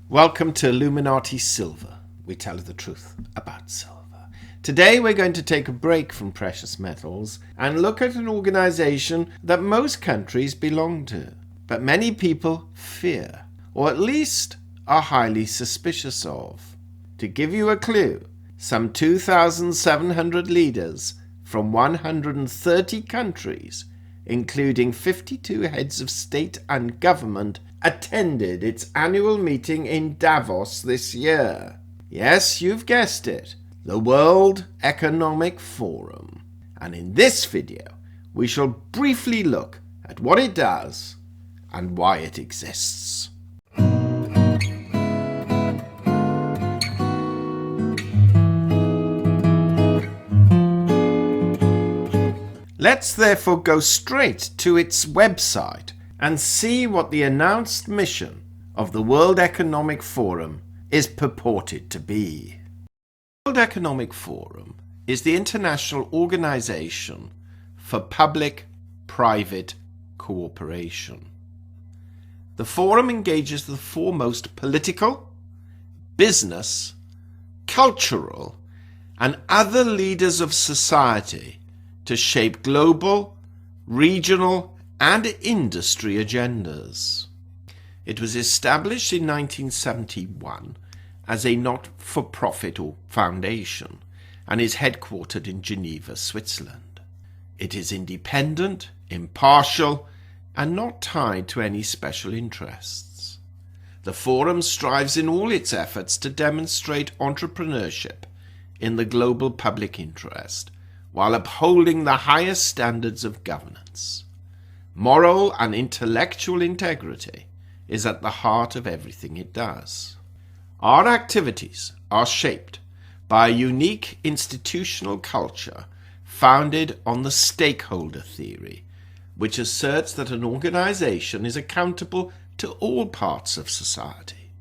Welcome to Illuminati Silver. We tell you the truth about silver. Today we're going to take a break from precious metals and look at an organization that most countries belong to, but many people fear, or at least are highly suspicious of. To give you a clue, some 2,700 leaders from 130 countries, including 52 heads of state and government, attended its annual meeting in Davos this year. Yes, you've guessed it, the World Economic Forum. And in this video, we shall briefly look at what it does and why it exists. Let's therefore go straight to its website and see what the announced mission of the World Economic Forum is purported to be. The World Economic Forum is the international organization for public-private cooperation. The forum engages the foremost political, business, cultural, and other leaders of society to shape global, regional, and industry agendas. It was established in 1971 as a not-for-profit foundation and is headquartered in Geneva, Switzerland. It is independent, impartial, and not tied to any special interests. The Forum strives in all its efforts to demonstrate entrepreneurship in the global public interest while upholding the highest standards of governance. Moral and intellectual integrity is at the heart of everything it does. Our activities are shaped by a unique institutional culture founded on the stakeholder theory, which asserts that an organization is accountable to all parts of society.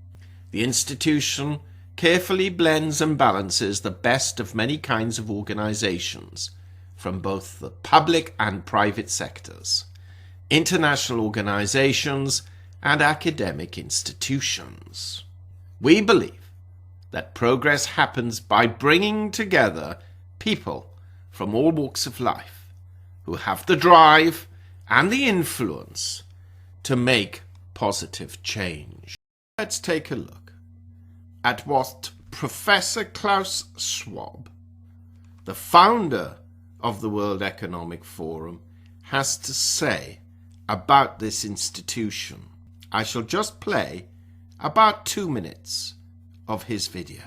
The institution carefully blends and balances the best of many kinds of organizations from both the public and private sectors, international organizations, and academic institutions. We believe that progress happens by bringing together people from all walks of life who have the drive and the influence to make positive change. Let's take a look at what Professor Klaus Schwab, the founder of the World Economic Forum, has to say about this institution. I shall just play about 2 minutes of his video.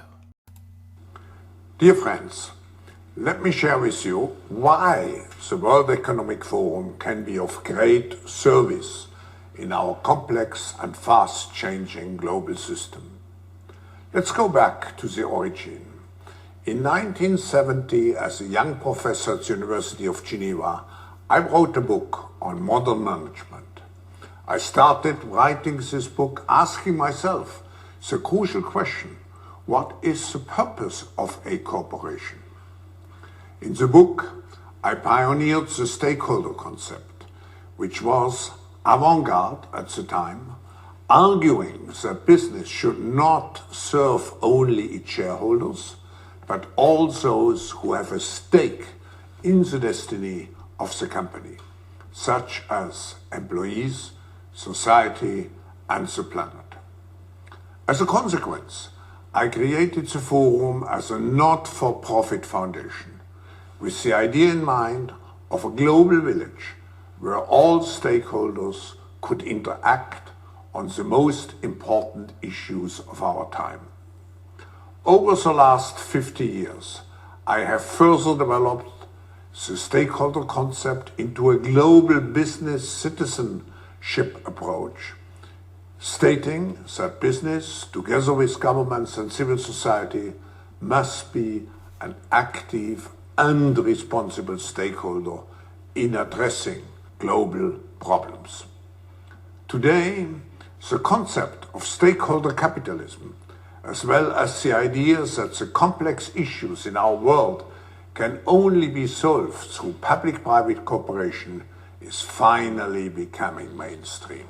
Dear friends, let me share with you why the World Economic Forum can be of great service in our complex and fast-changing global system. Let's go back to the origin. In 1970, as a young professor at the University of Geneva, I wrote a book on modern management. I started writing this book asking myself the crucial question, what is the purpose of a corporation? In the book, I pioneered the stakeholder concept, which was avant-garde at the time, arguing that business should not serve only its shareholders, but all those who have a stake in the destiny of the company, such as employees, society, and the planet. As a consequence, I created the Forum as a not-for-profit foundation, with the idea in mind of a global village where all stakeholders could interact on the most important issues of our time. Over the last 50 years, I have further developed the stakeholder concept into a global business citizenship approach, stating that business, together with governments and civil society, must be an active and responsible stakeholder in addressing global problems. Today, the concept of stakeholder capitalism, as well as the idea that the complex issues in our world can only be solved through public-private cooperation, is finally becoming mainstream.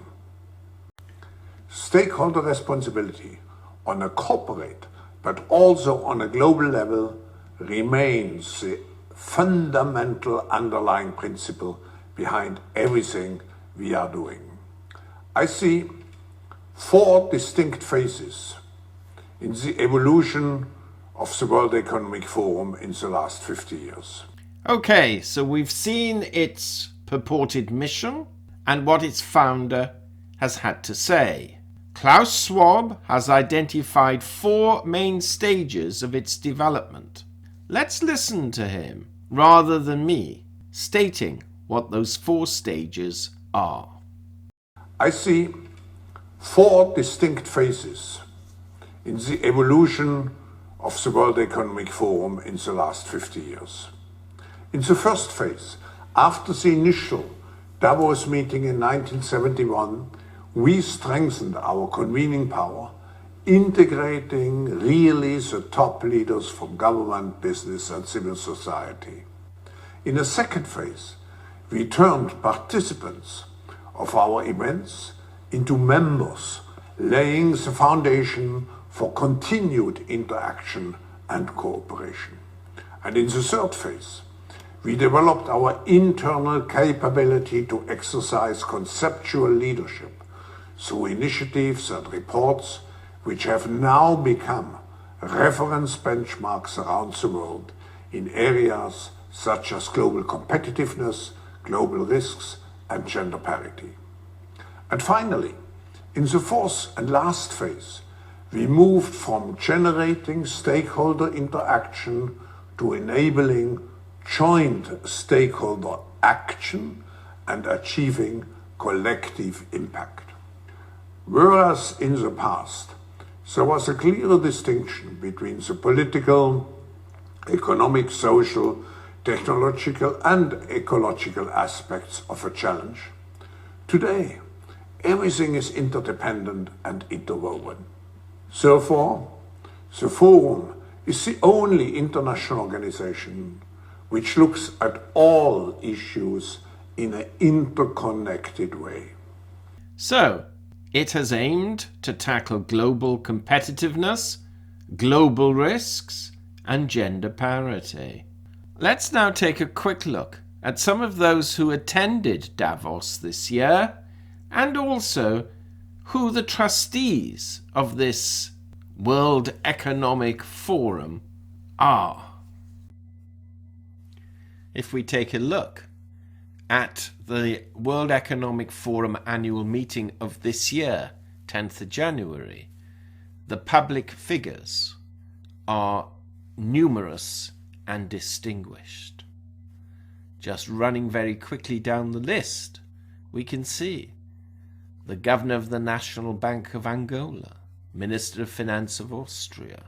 Stakeholder responsibility on a corporate but also on a global level remains the fundamental underlying principle behind everything we are doing. I see four distinct phases in the evolution of the World Economic Forum in the last 50 years. Okay, so we've seen its purported mission and what its founder has had to say. Klaus Schwab has identified four main stages of its development. Let's listen to him, rather than me, stating what those four stages are. I see four distinct phases in the evolution of the World Economic Forum in the last 50 years. In the first phase, after the initial Davos meeting in 1971, we strengthened our convening power, integrating really the top leaders from government, business and civil society. In a second phase, we turned participants of our events into members, laying the foundation for continued interaction and cooperation. And in the third phase, we developed our internal capability to exercise conceptual leadership through initiatives and reports which have now become reference benchmarks around the world in areas such as global competitiveness, global risks, and gender parity. And finally, in the fourth and last phase, we moved from generating stakeholder interaction to enabling joint stakeholder action and achieving collective impact. Whereas in the past, there was a clear distinction between the political, economic, social, technological and ecological aspects of a challenge, today everything is interdependent and interwoven. Therefore, the Forum is the only international organization which looks at all issues in an interconnected way. So, it has aimed to tackle global competitiveness, global risks, and gender parity. Let's now take a quick look at some of those who attended Davos this year, and also who the trustees of this World Economic Forum are. If we take a look at the World Economic Forum annual meeting of this year, 10th of January, the public figures are numerous and distinguished. Just running very quickly down the list, we can see the Governor of the National Bank of Angola, Minister of Finance of Austria,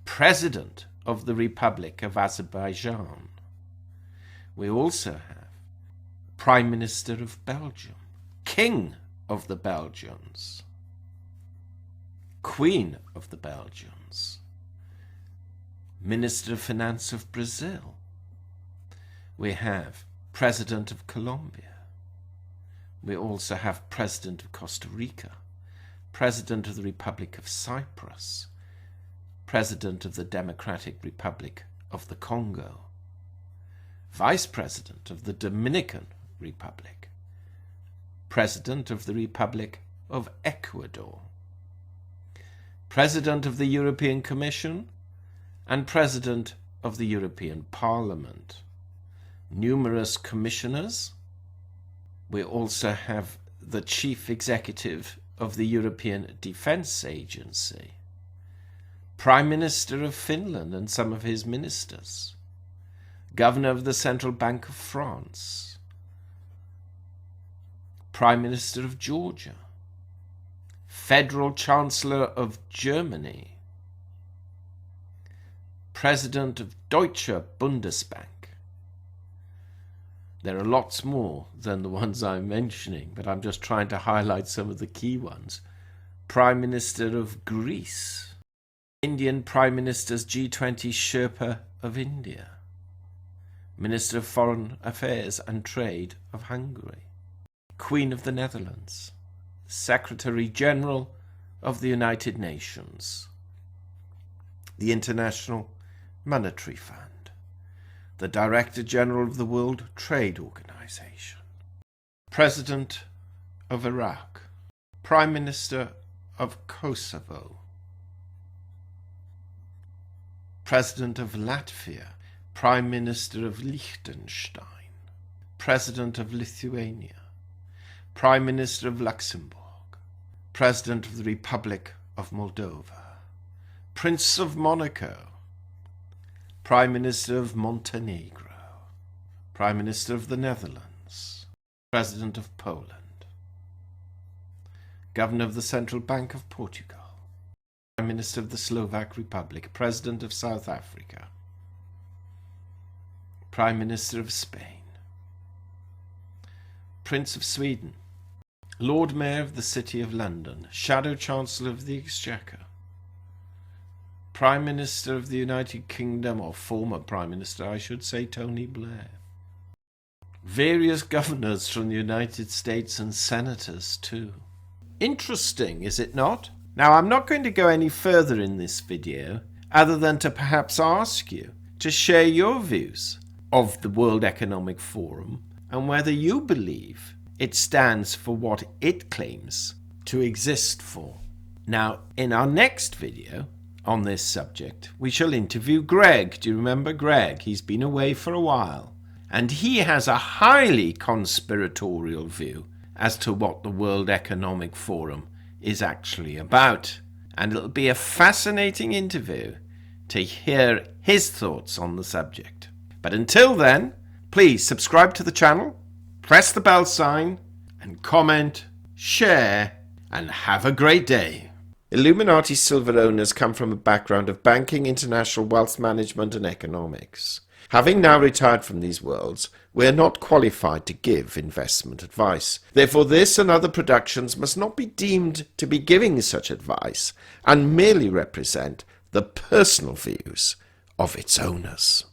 President of the Republic of Azerbaijan. We also have Prime Minister of Belgium, King of the Belgians, Queen of the Belgians, Minister of Finance of Brazil. We have President of Colombia. We also have President of Costa Rica, President of the Republic of Cyprus, President of the Democratic Republic of the Congo, Vice President of the Dominican Republic, President of the Republic of Ecuador, President of the European Commission, and President of the European Parliament. Numerous commissioners. We also have the Chief Executive of the European Defence Agency, Prime Minister of Finland and some of his ministers, Governor of the Central Bank of France, Prime Minister of Georgia, Federal Chancellor of Germany, President of Deutsche Bundesbank. There are lots more than the ones I'm mentioning, but I'm just trying to highlight some of the key ones. Prime Minister of Greece, Indian Prime Minister's G20 Sherpa of India, Minister of Foreign Affairs and Trade of Hungary, Queen of the Netherlands, Secretary General of the United Nations, the International Monetary Fund, the Director General of the World Trade Organization, President of Iraq, Prime Minister of Kosovo, President of Latvia, Prime Minister of Liechtenstein, President of Lithuania, Prime Minister of Luxembourg, President of the Republic of Moldova, Prince of Monaco, Prime Minister of Montenegro, Prime Minister of the Netherlands, President of Poland, Governor of the Central Bank of Portugal, Prime Minister of the Slovak Republic, President of South Africa, Prime Minister of Spain, Prince of Sweden, Lord Mayor of the City of London, Shadow Chancellor of the Exchequer, Prime Minister of the United Kingdom, or former Prime Minister, I should say, Tony Blair, various governors from the United States and senators too. Interesting, is it not? Now, I'm not going to go any further in this video other than to perhaps ask you to share your views of the World Economic Forum and whether you believe it stands for what it claims to exist for. Now, in our next video on this subject, we shall interview Greg. Do you remember Greg? He's been away for a while, and he has a highly conspiratorial view as to what the World Economic Forum is actually about. And it'll be a fascinating interview to hear his thoughts on the subject. But until then, please subscribe to the channel, press the bell sign, and comment, share, and have a great day. Illuminati silver owners come from a background of banking, international wealth management, and economics. Having now retired from these worlds, we are not qualified to give investment advice. Therefore, this and other productions must not be deemed to be giving such advice and merely represent the personal views of its owners.